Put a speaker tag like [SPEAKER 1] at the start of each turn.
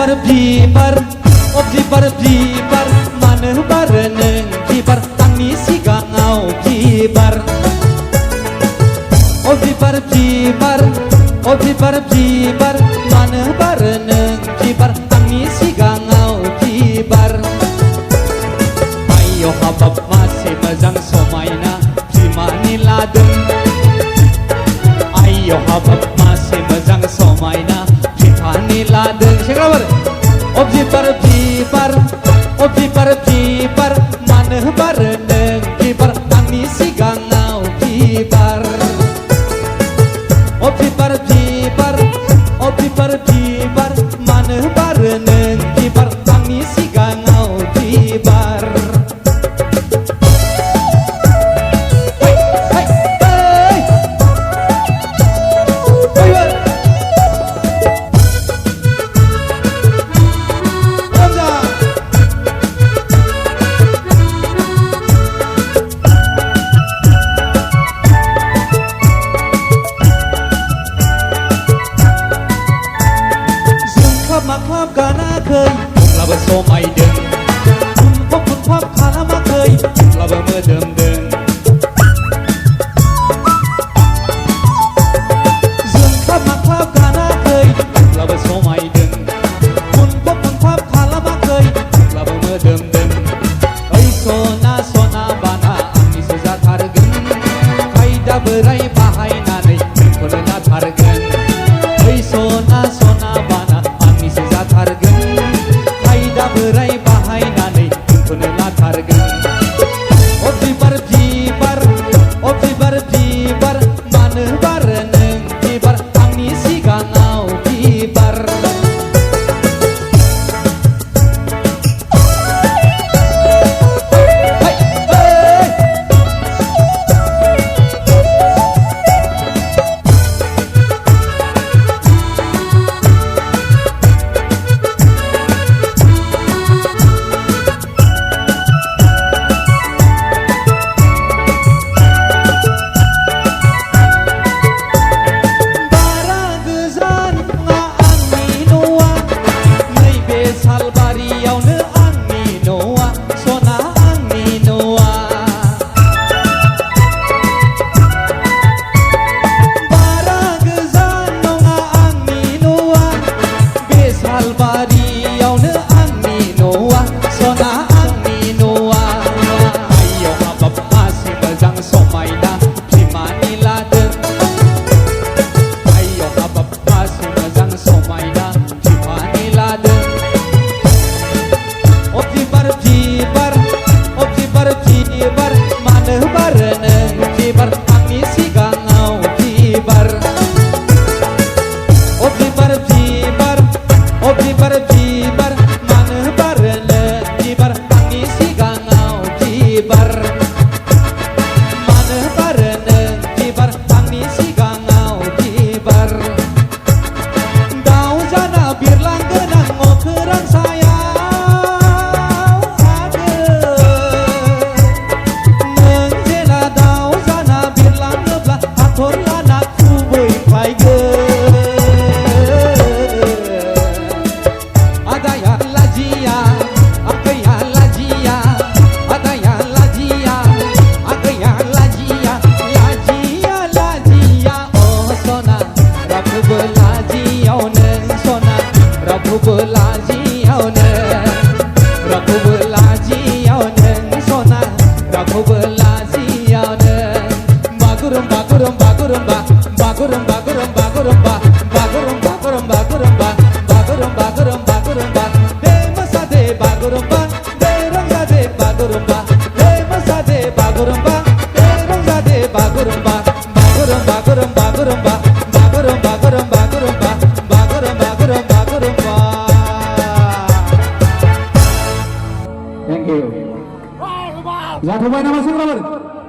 [SPEAKER 1] बिबार बिबार मानो बारो नों बिबार आंनि सिगाङाव बिबार बिबार मानो बारो नों बिबार आंनि सिगाङाव बिबार आइयो हाबाब मासे मोजां समायना बिमानि लादों आइयो हाबाब मासे मोजां समायना बिफानि लादों सेंग्राफोर बिबार मानो बारो नों बिबार आंनि सिगाङाव बिबार बिबार मानो बारो नों बिबार आंनि सिगाङाव बिबार माख्लाब गानाखै अब्लाबो समायदों फुनफब खालामाखै अब्लाबो मोदोमदों जोंख्लाब माख्लाब गानाखै अब्लाबो समायदों फुनफब खालामाखै अब्लाबो मोदोमदों ओइ सना सना बाना आंनिसो जाथारगोन खायदा बोराय बाहायनानै नोंखौनो लाथारगोन ओइ सना सना बाना खायदा बोराय बाहायनानै नोंखौनो लाथारगोन बिबार मानो बारो नों बिबार आंनि सिगाङाव बिबार सालबारियावनो आंनि न'आ सना आंनि न'आ बारा गोजान नङा आंनि न'आ बे सालबारियावनो आंनि न'आ सना आंनि न'आ आइयो हाबाब मासे मोजां समायना बिमानि लादों आइयो हाबाब मासे मोजां समायना बिमानि लादों बिबार मानो बारो नों बिबार आंनि सिगाङाव बिबार बिबार मानो बारो नों बिबार आंनि सिगाङाव बिबार मानो बारो नों बिबार आंनि सिगाङाव बिबार दाउ जाना बिरलांगोन आं अखोरां सायाव रावखौबो लाजियाव नों सना रावखौबो लाजियाव नों बागुरुम्बा दे मोसादे बागुरुम्बा दे रंजादे बागुरुम्बा दे मोसादे बागुरुम्बा दे रंजादे Bagurumba Thank you. Zathumai nama sih